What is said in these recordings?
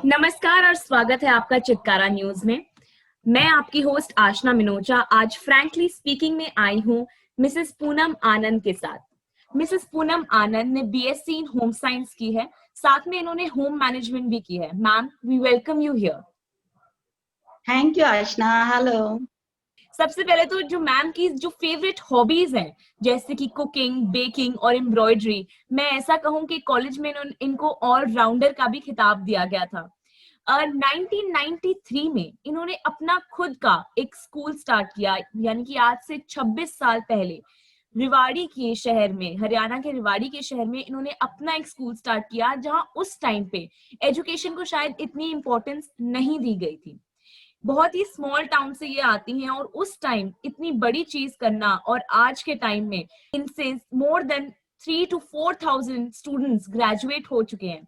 नमस्कार और स्वागत है आपका चित्कारा न्यूज में। मैं आपकी होस्ट आशना मिनोचा आज फ्रैंकली स्पीकिंग में आई हूँ मिसेस पूनम आनंद के साथ। मिसेस पूनम आनंद ने बीएससी इन होम साइंस की है, साथ में इन्होंने होम मैनेजमेंट भी की है। Ma'am, we welcome you here. Thank you Aashna. Hello. सबसे पहले तो जो मैम की जो फेवरेट हॉबीज हैं, जैसे कि कुकिंग, बेकिंग और एम्ब्रॉयडरी, मैं ऐसा कहूँ कि कॉलेज में इनको ऑलराउंडर का भी खिताब दिया गया था। 1993 में इन्होंने अपना खुद का एक स्कूल स्टार्ट किया, यानी कि आज से 26 साल पहले रिवाड़ी के शहर में, हरियाणा के रिवाड़ी के शहर में इन्होंने अपना एक स्कूल स्टार्ट किया, जहां उस टाइम पे एजुकेशन को शायद इतनी इंपॉर्टेंस नहीं दी गई थी। बहुत ही स्मॉल टाउन से ये आती हैं और उस टाइम इतनी बड़ी चीज करना, और आज के टाइम में इनसे more than 3 to 4,000 students graduate हो चुके हैं।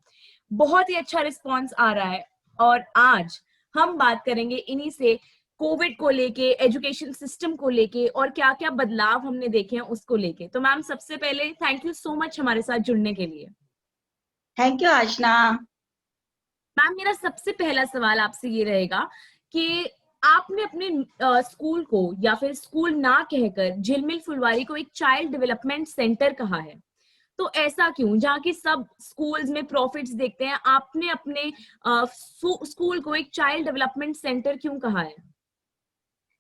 बहुत ही अच्छा रिस्पॉन्स आ रहा है। और आज हम बात करेंगे इन्हीं से कोविड को लेके, एजुकेशन सिस्टम को लेके और क्या क्या बदलाव हमने देखे हैं उसको लेके। तो मैम, सबसे पहले थैंक यू सो मच हमारे साथ जुड़ने के लिए। Thank you Aashna. मैम, मेरा सबसे पहला सवाल आपसे ये रहेगा कि आपने अपने स्कूल को, या फिर स्कूल ना कहकर झिलमिल फुलवारी को, एक चाइल्ड डेवलपमेंट सेंटर कहा है। तो ऐसा क्यों? जहाँ की सब स्कूल्स में प्रॉफिट्स देखते हैं, आपने अपने स्कूल को एक चाइल्ड डेवलपमेंट सेंटर क्यों कहा है?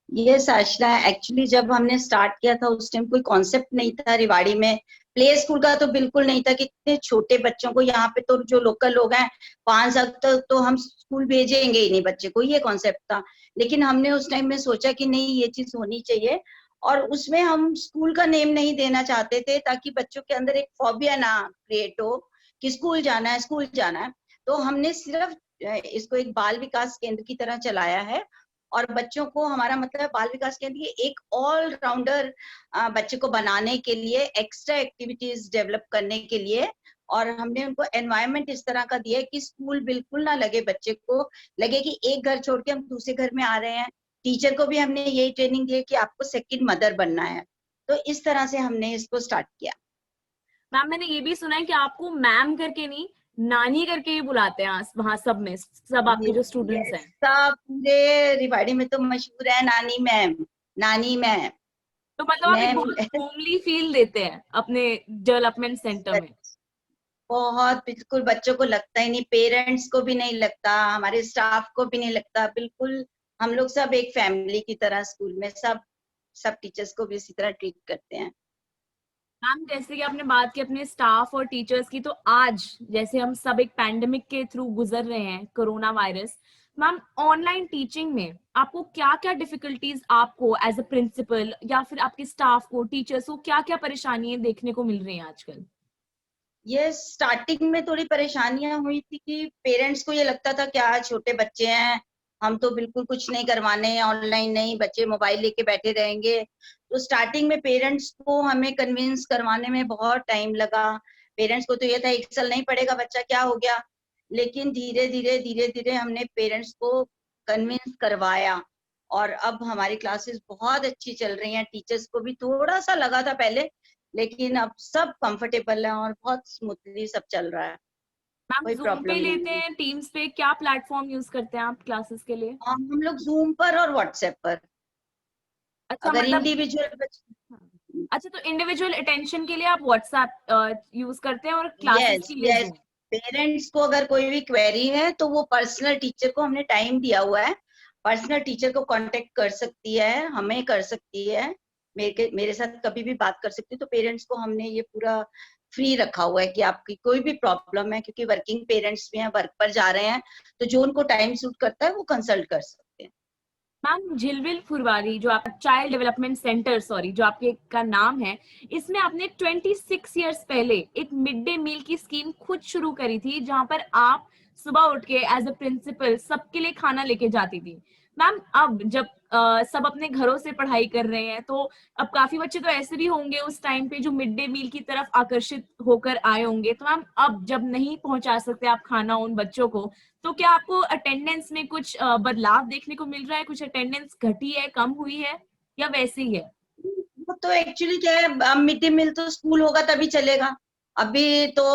यस आशना, एक्चुअली जब हमने स्टार्ट किया था उस टाइम कोई कॉन्सेप्ट नहीं था रिवाड़ी में। प्ले स्कूल का तो बिल्कुल नहीं था कि इतने छोटे बच्चों को, यहाँ पे तो जो लोकल लोग हैं 5 साल तक तो हम स्कूल भेजेंगे ही नहीं बच्चे को, ये कॉन्सेप्ट था। लेकिन हमने उस टाइम में सोचा कि नहीं, ये चीज होनी चाहिए। और उसमें हम स्कूल का नेम नहीं देना चाहते थे ताकि बच्चों के अंदर एक फोबिया ना क्रिएट हो कि स्कूल जाना है, स्कूल जाना है। तो हमने सिर्फ इसको एक बाल विकास केंद्र की तरह चलाया है। और बच्चों को, हमारा मतलब बाल विकास केंद्र ये एक ऑल राउंडर बच्चे को बनाने के लिए, एक्स्ट्रा एक्टिविटीज डेवलप करने के लिए। और हमने उनको एनवायरनमेंट इस तरह का दिया है कि स्कूल बिल्कुल ना लगे, बच्चे को लगे कि एक घर छोड़ के हम दूसरे घर में आ रहे हैं। टीचर को भी हमने यही ट्रेनिंग दी है कि आपको सेकंड मदर बनना है। तो इस तरह से हमने इसको स्टार्ट किया। मैम, मैंने ये भी सुना है कि आपको मैम करके नहीं, नानी करके ही बुलाते हैं वहां सब में, सब आपके जो स्टूडेंट्स हैं। सब पूरे रिवाड़ी में तो मशहूर है नानी मैम, नानी मैम, तो मतलब आप एक मैम। बहुत होमली फील देते हैं अपने डेवलपमेंट सेंटर में। बहुत, बिल्कुल बच्चों को लगता ही नहीं, पेरेंट्स को भी नहीं लगता, हमारे स्टाफ को भी नहीं लगता, बिल्कुल। हम लोग सब एक फैमिली की तरह स्कूल में सब सब टीचर्स को भी इसी तरह ट्रीट करते हैं। मैम, जैसे कि आपने बात की अपने स्टाफ और टीचर्स की, तो आज जैसे हम सब एक पैंडेमिक के थ्रू गुजर रहे हैं, corona virus. Ma'am, online teaching में आपको क्या क्या डिफिकल्टीज, आपको एज अ प्रिंसिपल या फिर आपके स्टाफ को, टीचर्स को क्या क्या परेशानियां देखने को मिल रही हैं आजकल? ये स्टार्टिंग में थोड़ी परेशानियां हुई थी कि पेरेंट्स को ये लगता था क्या छोटे बच्चे हैं, हम तो बिल्कुल कुछ नहीं करवाने, ऑनलाइन नहीं, बच्चे मोबाइल लेके बैठे रहेंगे। तो स्टार्टिंग में पेरेंट्स को हमें कन्विंस करवाने में बहुत टाइम लगा। पेरेंट्स को तो ये था 1 साल नहीं पढ़ेगा बच्चा, क्या हो गया। लेकिन धीरे धीरे हमने पेरेंट्स को कन्विंस करवाया। और अब हमारी क्लासेस बहुत अच्छी चल रही हैं। टीचर्स को भी थोड़ा सा लगा था पहले, लेकिन अब सब कंफर्टेबल है और बहुत स्मूथली सब चल रहा है। मैम, कोई जूम पे प्रॉब्लम लेते नहीं है। हैं, टीम्स पे, क्या प्लेटफॉर्म यूज करते हैं आप क्लासेस के लिए? हम लोग जूम पर और व्हाट्सएप पर। अच्छा, अगर मतलब इंडिविजुअल, अच्छा, तो इंडिविजुअल अटेंशन के लिए आप व्हाट्सएप यूज करते हैं और क्लासेस यस के लिए यस, जूम। पेरेंट्स को अगर कोई भी क्वेरी है तो वो पर्सनल टीचर को हमने टाइम दिया हुआ है, पर्सनल टीचर को कांटेक्ट कर सकती है, हमें कर सकती है, मेरे साथ कभी भी बात कर सकती है। तो पेरेंट्स को हमने ये पूरा फ्री रखा हुआ है कि आपकी कोई भी प्रॉब्लम है, क्योंकि वर्किंग पेरेंट्स भी हैं, वर्क पर जा रहे हैं, तो जो उनको टाइम सूट करता है वो कंसल्ट कर सकते हैं। मैम, झिलमिल फुलवारी जो आप चाइल्ड डेवलपमेंट सेंटर, सॉरी, जो आपके का नाम है, इसमें आपने 26 ईयर्स पहले एक मिड डे मील की स्कीम खुद शुरू करी थी, जहां पर आप सुबह उठ के एज अ प्रिंसिपल सबके लिए खाना लेके जाती थी। मैम, अब जब सब अपने घरों से पढ़ाई कर रहे हैं, तो अब काफी बच्चे तो ऐसे भी होंगे उस टाइम पे जो मिड डे मील की तरफ आकर्षित होकर आए होंगे। तो मैम, अब जब नहीं पहुंचा सकते आप खाना उन बच्चों को, तो क्या आपको अटेंडेंस में कुछ बदलाव देखने को मिल रहा है? कुछ अटेंडेंस घटी है, कम हुई है, या वैसी ही है? वो तो एक्चुअली क्या है, मिड डे मील तो स्कूल होगा तभी चलेगा। अभी तो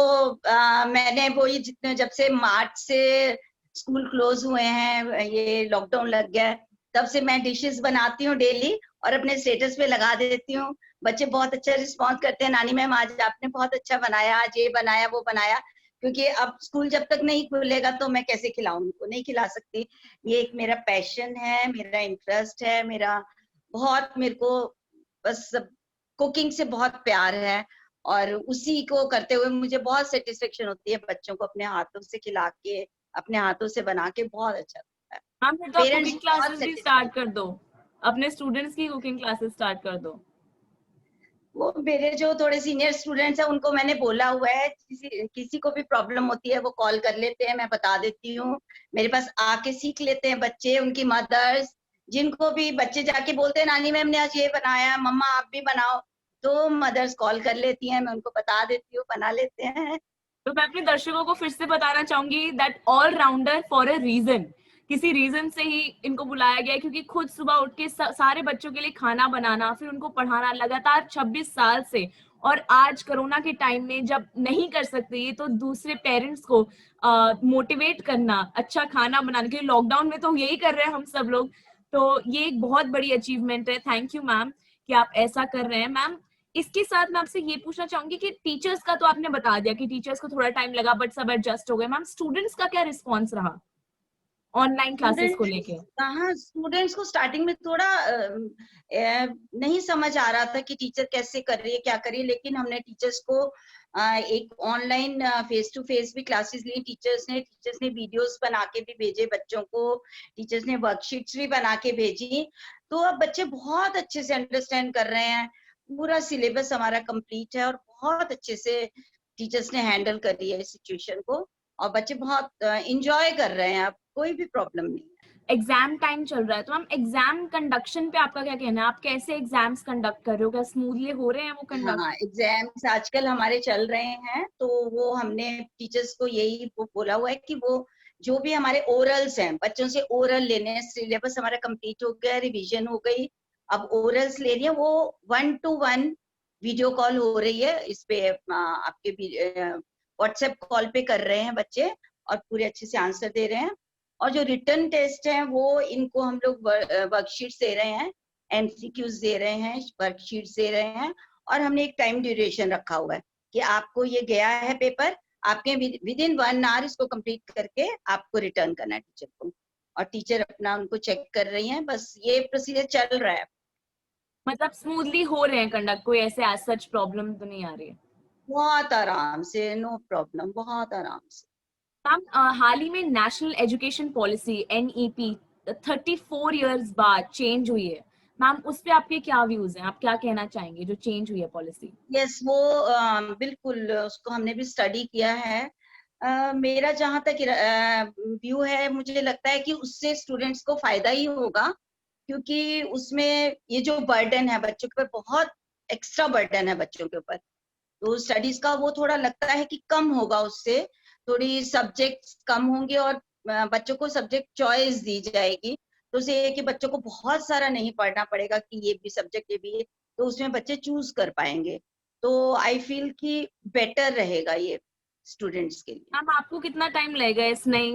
मैंने वो ही जितने, जब से मार्च से स्कूल क्लोज हुए हैं, ये लॉकडाउन लग गया है, तब से मैं डिशेस बनाती हूँ डेली और अपने स्टेटस पे लगा देती हूँ। बच्चे बहुत अच्छा रिस्पॉन्स करते हैं, नानी मैम आज आपने बहुत अच्छा बनाया, आज ये बनाया वो बनाया, क्योंकि अब स्कूल जब तक नहीं खुलेगा तो मैं कैसे खिलाऊं उनको, नहीं खिला सकती। ये एक मेरा पैशन है, मेरा इंटरेस्ट है, मेरे को बस कुकिंग से बहुत प्यार है, और उसी को करते हुए मुझे बहुत सेटिस्फेक्शन होती है, बच्चों को अपने हाथों से खिला के, अपने हाथों से बना के बहुत अच्छा लगता है। मैम फिर तो आप पेरेंट्स कुकिंग बहुत क्लासेस भी सेटिस्फाइड। स्टार्ट कर दो, अपने स्टूडेंट्स की कुकिंग क्लासेस स्टार्ट कर दो। वो मेरे जो थोड़े सीनियर स्टूडेंट्स हैं उनको मैंने बोला हुआ है, किसी को भी प्रॉब्लम होती है वो कॉल कर लेते हैं, मैं बता देती हूँ। मेरे पास आके सीख लेते हैं बच्चे, उनकी मदर्स, जिनको भी बच्चे जाके बोलते हैं नानी मैम ने आज ये बनाया, मम्मा आप भी बनाओ, तो मदर्स कॉल कर लेती हैं, मैं उनको बता देती हूँ, बना लेते हैं। तो मैं अपने दर्शकों को फिर से बताना चाहूंगी that all rounder for a reason, किसी रीजन से ही इनको बुलाया गया है, क्योंकि खुद सुबह उठ के सारे बच्चों के लिए खाना बनाना, फिर उनको पढ़ाना लगातार 26 साल से, और आज कोरोना के टाइम में जब नहीं कर सकते ये, तो दूसरे पेरेंट्स को मोटिवेट करना अच्छा खाना बनाने के लिए, लॉकडाउन में तो यही कर रहे हैं हम सब लोग। तो ये एक बहुत बड़ी अचीवमेंट है। थैंक यू मैम कि आप ऐसा कर रहे हैं। मैम इसके साथ मैं आपसे ये पूछना चाहूंगी कि टीचर्स का तो आपने बता दिया कि टीचर्स को थोड़ा टाइम लगा बट सब एडजस्ट हो गए। मैम स्टूडेंट्स का क्या रिस्पॉन्स रहा ऑनलाइन क्लासेस को लेके? स्टूडेंट्स को स्टार्टिंग में थोड़ा नहीं समझ आ रहा था कि टीचर कैसे कर रही है, क्या कर रही है, लेकिन हमने टीचर्स को एक ऑनलाइन फेस टू फेस भी क्लासेस ली, टीचर्स ने वीडियोस बना के भी भेजे बच्चों को, टीचर्स ने वर्कशीट्स भी बना के भेजी, तो अब बच्चे बहुत अच्छे से अंडरस्टैंड कर रहे हैं। पूरा सिलेबस हमारा कंप्लीट है और बहुत अच्छे से टीचर्स ने हैंडल करी है इस सिचुएशन को, और बच्चे बहुत इंजॉय कर रहे हैं, अब कोई भी प्रॉब्लम नहीं है। एग्जाम टाइम चल रहा है, तो मैम एग्जाम कंडक्शन पे आपका क्या कहना है? आप कैसे एग्जाम्स कंडक्ट कर रहे हो? क्या स्मूथली हो रहे हैं वो कंडक्ट? हाँ, एग्जाम्स आजकल हमारे चल रहे हैं, तो वो हमने टीचर्स को यही बोला हुआ है कि वो जो भी हमारे ओरल्स हैं, बच्चों से ओरल लेने हैं, सिलेबस हमारा कंप्लीट हो गया, रिवीजन हो गई, अब ओरल्स ले रही है, वो 1-to-1 वीडियो कॉल हो रही है, इस पे आपके व्हाट्सएप कॉल पे कर रहे हैं बच्चे, और पूरे अच्छे से आंसर दे रहे हैं। और जो रिटर्न टेस्ट है वो इनको हम लोग वर्कशीट्स दे रहे हैं, एमसीक्यूज दे रहे हैं, वर्कशीट्स दे रहे हैं, और हमने एक टाइम ड्यूरेशन रखा हुआ है कि आपको ये गया है पेपर, आपके विद इन 1 आवर इसको कंप्लीट करके आपको रिटर्न करना है टीचर को, और टीचर अपना उनको चेक कर रही हैं, बस ये प्रोसीजर चल रहा है। मतलब स्मूथली हो रहे हैं कंडक्ट, कोई ऐसे एज सच प्रॉब्लम तो नहीं आ रही है? बहुत आराम से, नो प्रॉब्लम, बहुत आराम से। मैम हाल ही में national education policy NEP 34 years बाद चेंज हुई है। मैम उस पे आपके क्या व्यूज हैं? आप क्या कहना चाहेंगे जो चेंज हुई है पॉलिसी? यस, वो बिल्कुल उसको हमने भी स्टडी किया है। मेरा जहाँ तक व्यू है, मुझे लगता है कि उससे स्टूडेंट्स को फायदा ही होगा, क्योंकि उसमें ये जो बर्डन है बच्चों के ऊपर, बहुत एक्स्ट्रा बर्डन है बच्चों के ऊपर, तो स्टडीज का वो थोड़ा लगता है कि कम होगा उससे, थोड़ी सब्जेक्ट्स कम होंगे, और बच्चों को सब्जेक्ट चॉइस दी जाएगी, तो उसे ये कि बच्चों को बहुत सारा नहीं पढ़ना पड़ेगा कि ये भी सब्जेक्ट, ये भी, तो उसमें बच्चे चूज कर पाएंगे, तो आई फील कि बेटर रहेगा ये स्टूडेंट्स के लिए। मैम आपको कितना टाइम लगेगा इस नई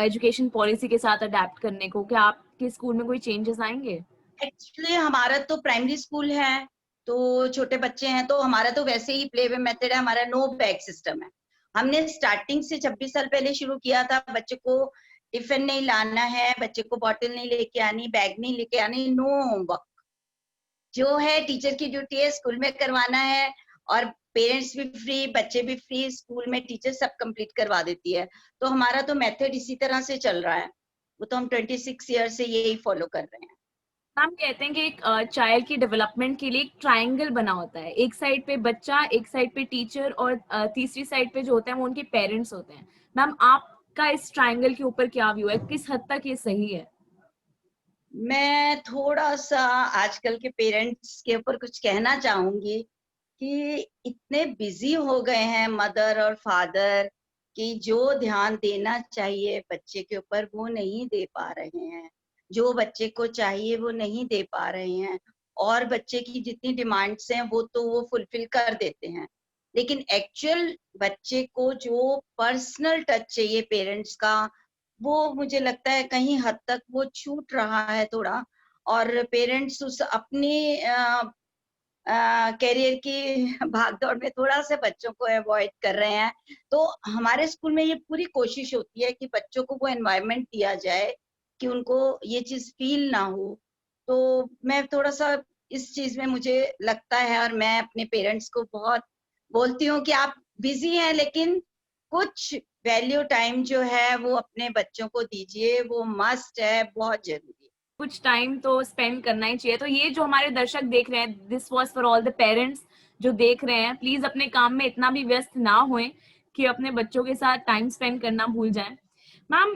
एजुकेशन पॉलिसी के साथ अडेप्ट करने को? क्या आपके स्कूल में कोई चेंजेस आएंगे? एक्चुअली हमारा तो प्राइमरी स्कूल है, तो छोटे बच्चे हैं, तो हमारा तो वैसे ही प्ले वे मेथड है, हमारा नो बैग सिस्टम है। हमने स्टार्टिंग से 26 साल पहले शुरू किया था, बच्चे को टिफिन नहीं लाना है, बच्चे को बॉटल नहीं लेके आनी, बैग नहीं लेके आनी, नो होमवर्क, जो है टीचर की ड्यूटी है स्कूल में करवाना है, और पेरेंट्स भी फ्री, बच्चे भी फ्री, स्कूल में टीचर सब कंप्लीट करवा देती है, तो हमारा तो मेथड इसी तरह से चल रहा है, वो तो हम 26 ईयर से यही फॉलो कर रहे हैं। हम कहते हैं कि एक चाइल्ड की डेवलपमेंट के लिए एक ट्रायंगल बना होता है, एक साइड पे बच्चा, एक साइड पे टीचर, और तीसरी साइड पे जो होता है वो उनके पेरेंट्स होते हैं। मैम आपका इस ट्रायंगल के ऊपर क्या व्यू है? किस हद तक ये सही है? मैं थोड़ा सा आजकल के पेरेंट्स के ऊपर कुछ कहना चाहूंगी कि इतने बिजी हो गए हैं मदर और फादर, कि जो ध्यान देना चाहिए बच्चे के ऊपर वो नहीं दे पा रहे हैं, जो बच्चे को चाहिए वो नहीं दे पा रहे हैं, और बच्चे की जितनी डिमांड्स हैं वो तो वो फुलफिल कर देते हैं, लेकिन एक्चुअल बच्चे को जो पर्सनल टच चाहिए पेरेंट्स का, वो मुझे लगता है कहीं हद तक वो छूट रहा है थोड़ा, और पेरेंट्स उस अपनी करियर की भागदौड़ में थोड़ा सा बच्चों को अवॉइड कर रहे हैं। तो हमारे स्कूल में ये पूरी कोशिश होती है कि बच्चों को वो एनवायरनमेंट दिया जाए कि उनको ये चीज फील ना हो। तो मैं थोड़ा सा इस चीज में मुझे लगता है, और मैं अपने पेरेंट्स को बहुत बोलती हूँ कि आप बिजी हैं लेकिन कुछ वैल्यू टाइम जो है वो अपने बच्चों को दीजिए, वो मस्ट है, बहुत जरूरी है। कुछ टाइम तो स्पेंड करना ही चाहिए। तो ये जो हमारे दर्शक देख रहे हैं, this was for all the parents जो देख रहे हैं, प्लीज अपने काम में इतना भी व्यस्त ना होएं कि अपने बच्चों के साथ टाइम स्पेंड करना भूल जाएं। मैम,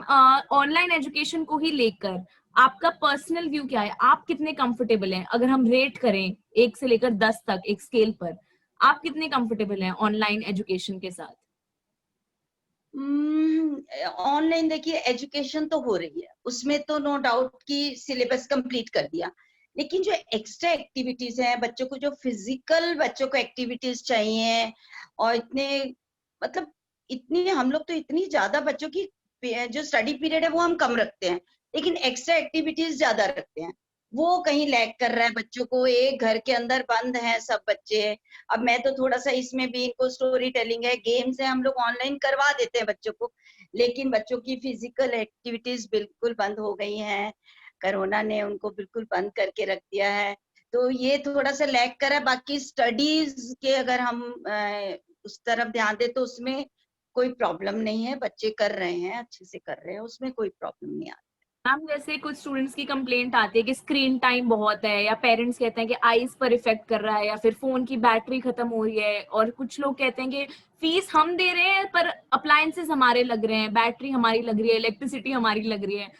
ऑनलाइन एजुकेशन को ही लेकर आपका पर्सनल व्यू क्या है? आप कितने कंफर्टेबल हैं? अगर हम रेट करें 1 से लेकर 10 तक एक स्केल पर, आप कितने कंफर्टेबल हैं ऑनलाइन एजुकेशन के साथ? ऑनलाइन देखिए एजुकेशन तो हो रही है, उसमें तो नो डाउट कि सिलेबस कंप्लीट कर दिया, लेकिन जो एक्स्ट्रा एक्टिविटीज हैं, बच्चों को जो फिजिकल बच्चों को एक्टिविटीज चाहिए, और इतने मतलब इतनी हम लोग तो इतनी ज्यादा बच्चों की जो स्टडी पीरियड है वो हम कम रखते हैं, लेकिन एक्स्ट्रा एक्टिविटीज ज्यादा रखते हैं। वो कहीं लैग कर रहा है बच्चों को, एक घर के अंदर बंद हैं सब बच्चे। अब मैं तो थोड़ा सा इसमें भी, इनको स्टोरी टेलिंग है, गेम्स है, हम लोग ऑनलाइन करवा देते हैं बच्चों को, लेकिन बच्चों की फिजिकल एक्टिविटीज बिल्कुल बंद हो गई हैं। कोरोना ने उनको बिल्कुल बंद करके रख दिया है, तो ये थोड़ा सा लैग कर रहा है। बाकी स्टडीज के अगर हम उस तरफ ध्यान दें तो उसमें कोई प्रॉब्लम नहीं है, बच्चे कर रहे हैं, अच्छे से कर रहे हैं, उसमें कोई प्रॉब्लम नहीं आ मैम, जैसे कुछ स्टूडेंट्स की कंप्लेंट आती है कि स्क्रीन टाइम बहुत है, या पेरेंट्स कहते हैं कि आईज पर इफेक्ट कर रहा है, या फिर फोन की बैटरी खत्म हो रही है, और कुछ लोग कहते हैं कि फीस हम दे रहे हैं पर अप्लायंसेस हमारे लग रहे हैं, बैटरी हमारी लग रही है, इलेक्ट्रिसिटी हमारी लग रही है।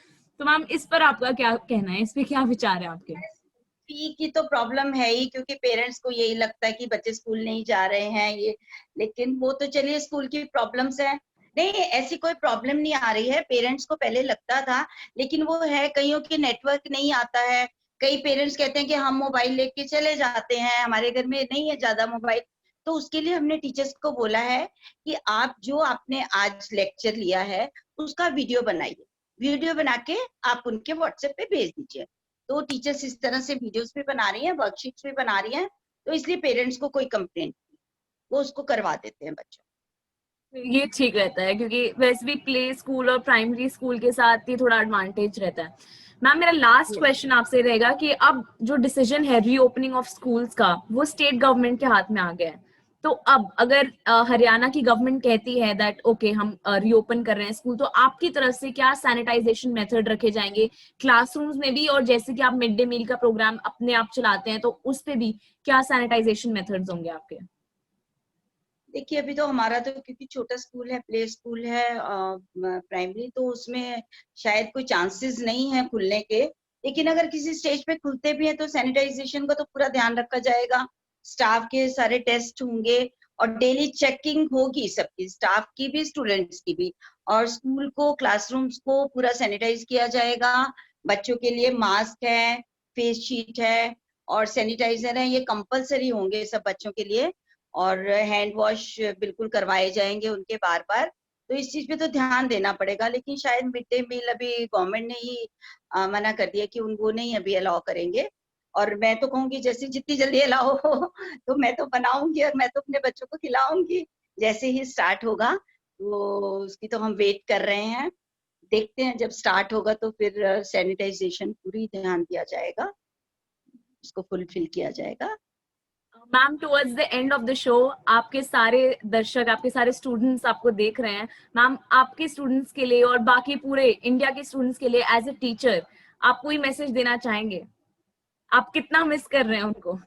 तो मैम, इस पर आपका क्या कहना है? इस पे क्या विचार है आपके? फी की तो प्रॉब्लम है ही, क्योंकि पेरेंट्स को यही लगता है कि बच्चे स्कूल नहीं जा रहे हैं ये, लेकिन वो तो चलिए स्कूल की प्रॉब्लम्स है। नहीं, ऐसी कोई प्रॉब्लम नहीं आ रही है, पेरेंट्स को पहले लगता था, लेकिन वो है कईयों के नेटवर्क नहीं आता है। कई पेरेंट्स कहते हैं कि हम मोबाइल लेके चले जाते हैं, हमारे घर में नहीं है ज्यादा मोबाइल। तो उसके लिए हमने टीचर्स को बोला है कि आप जो आपने आज लेक्चर लिया है उसका वीडियो बनाइए, वीडियो बना के आप उनके व्हाट्सएप पे भेज दीजिए। तो टीचर्स इस तरह से वीडियोस भी बना रही हैं, वर्कशीट्स भी बना रही हैं, तो इसलिए पेरेंट्स को कोई कंप्लेंट नहीं, वो उसको करवा देते हैं बच्चों। ये ठीक रहता है, क्योंकि वैसे भी प्ले स्कूल और प्राइमरी स्कूल के साथ ही थोड़ा एडवांटेज रहता है। मैम, मेरा लास्ट Yes. क्वेश्चन आपसे रहेगा कि अब जो डिसीजन है रीओपनिंग ऑफ स्कूल्स का, वो स्टेट गवर्नमेंट के हाथ में आ गया है। तो अब अगर हरियाणा की गवर्नमेंट कहती है दैट ओके हम रीओपन कर रहे हैं स्कूल, तो आपकी तरफ से क्या सैनिटाइजेशन मेथड रखे जाएंगे क्लासरूम्स में भी? और जैसे कि आप मिड डे मील का प्रोग्राम अपने आप चलाते हैं, तो उस पे भी क्या सैनिटाइजेशन मेथड्स होंगे आपके? देखिए अभी तो हमारा तो क्योंकि छोटा स्कूल है, प्ले स्कूल है प्राइमरी, तो उसमें शायद कोई चांसेस नहीं है खुलने के, लेकिन अगर किसी स्टेज पे खुलते भी हैं तो सैनिटाइजेशन का तो पूरा ध्यान रखा जाएगा। स्टाफ के सारे टेस्ट होंगे, और डेली चेकिंग होगी सबकी, स्टाफ की भी स्टूडेंट्स की भी, और स्कूल को क्लासरूम्स को पूरा सैनिटाइज किया जाएगा। बच्चों के लिए मास्क है, फेस शीट है, और सैनिटाइजर है, ये कंपलसरी होंगे सब बच्चों के लिए। और हैंड वॉश बिल्कुल करवाए जाएंगे उनके बार बार। तो इस चीज पे तो ध्यान देना पड़ेगा, लेकिन शायद मिड डे मील अभी गवर्नमेंट ने ही मना कर दिया कि उनको नहीं अभी अलाउ करेंगे। और मैं तो कहूंगी जैसे जितनी जल्दी अलाउ हो तो मैं तो बनाऊंगी, और मैं तो अपने बच्चों को खिलाऊंगी जैसे ही स्टार्ट होगा। तो उसकी तो हम वेट कर रहे हैं, देखते हैं जब स्टार्ट होगा तो फिर सैनिटाइजेशन पूरी ध्यान दिया जाएगा, उसको फुलफिल किया जाएगा। Ma'am, towards the end of the show, आपके सारे दर्शक, आपके सारे स्टूडेंट्स आपको देख रहे हैं। मैम, आपके स्टूडेंट्स के लिए और बाकी पूरे इंडिया के स्टूडेंट्स के लिए एज ए टीचर आप कोई मैसेज देना चाहेंगे? आप कितना मिस कर रहे हैं उनको?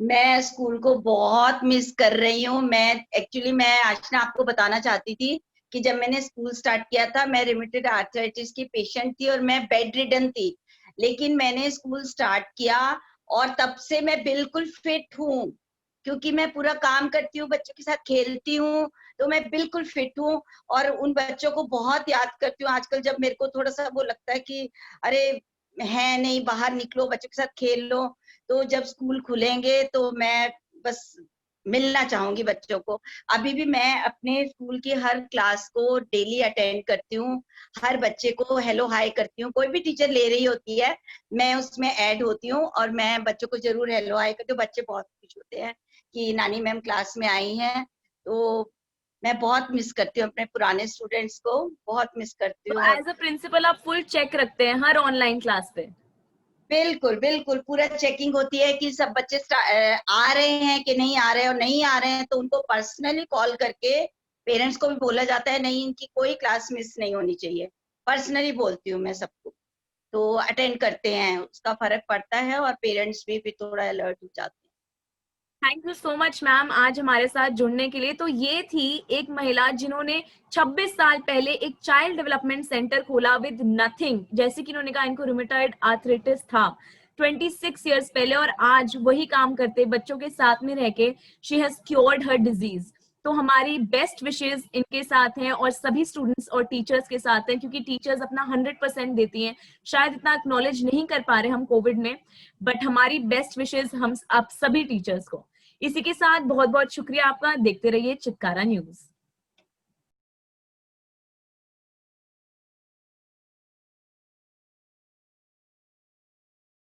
मैं स्कूल को बहुत मिस कर रही हूँ। मैं आशना आपको बताना चाहती थी कि जब मैंने स्कूल स्टार्ट किया था, मैं रिमेटेड आर्थराइटिस की पेशेंट थी और मैं बेड रिडन थी, लेकिन मैंने स्कूल स्टार्ट किया और तब से मैं बिल्कुल फिट हूँ, क्योंकि मैं पूरा काम करती हूँ, बच्चों के साथ खेलती हूँ, तो मैं बिल्कुल फिट हूँ। और उन बच्चों को बहुत याद करती हूँ आजकल, जब मेरे को थोड़ा सा वो लगता है कि अरे है नहीं, बाहर निकलो, बच्चों के साथ खेल लो। तो जब स्कूल खुलेंगे तो मैं बस मिलना चाहूंगी बच्चों को। अभी भी मैं अपने स्कूल की हर क्लास को डेली अटेंड करती हूँ, हर बच्चे को हेलो हाय करती हूँ। कोई भी टीचर ले रही होती है, मैं उसमें ऐड होती हूँ और मैं बच्चों को जरूर हेलो हाय करती हूँ। बच्चे बहुत खुश होते हैं कि नानी मैम क्लास में आई हैं। तो मैं बहुत मिस करती हूँ अपने पुराने स्टूडेंट्स को, बहुत मिस करती तो हूँ। और एज अ प्रिंसिपल आप फुल चेक रखते हैं हर ऑनलाइन क्लास पे? बिल्कुल बिल्कुल पूरा चेकिंग होती है कि सब बच्चे आ रहे हैं कि नहीं आ रहे हैं, और नहीं आ रहे हैं तो उनको पर्सनली कॉल करके पेरेंट्स को भी बोला जाता है, नहीं इनकी कोई क्लास मिस नहीं होनी चाहिए। पर्सनली बोलती हूँ मैं सबको, तो अटेंड करते हैं, उसका फर्क पड़ता है और पेरेंट्स भी थोड़ा अलर्ट हो जाते हैं। Thank you so much ma'am आज हमारे साथ जुड़ने के लिए। तो ये थी एक महिला जिन्होंने 26 साल पहले एक चाइल्ड डेवलपमेंट सेंटर खोला विद नथिंग, जैसे कि इन्होंने कहा इनको रूमेटॉइड आर्थराइटिस था 26 इयर्स पहले, और आज वही काम करते बच्चों के साथ में रह के she has cured her disease. तो हमारी बेस्ट विशेष इनके साथ हैं और सभी स्टूडेंट्स और टीचर्स के साथ हैं, क्योंकि टीचर्स अपना 100% देती हैं। शायद इतना एक्नॉलेज नहीं कर पा रहे हम कोविड में, बट हमारी बेस्ट विशेष हम आप सभी टीचर्स को। इसी के साथ बहुत बहुत शुक्रिया आपका। देखते रहिए चित्कारा न्यूज।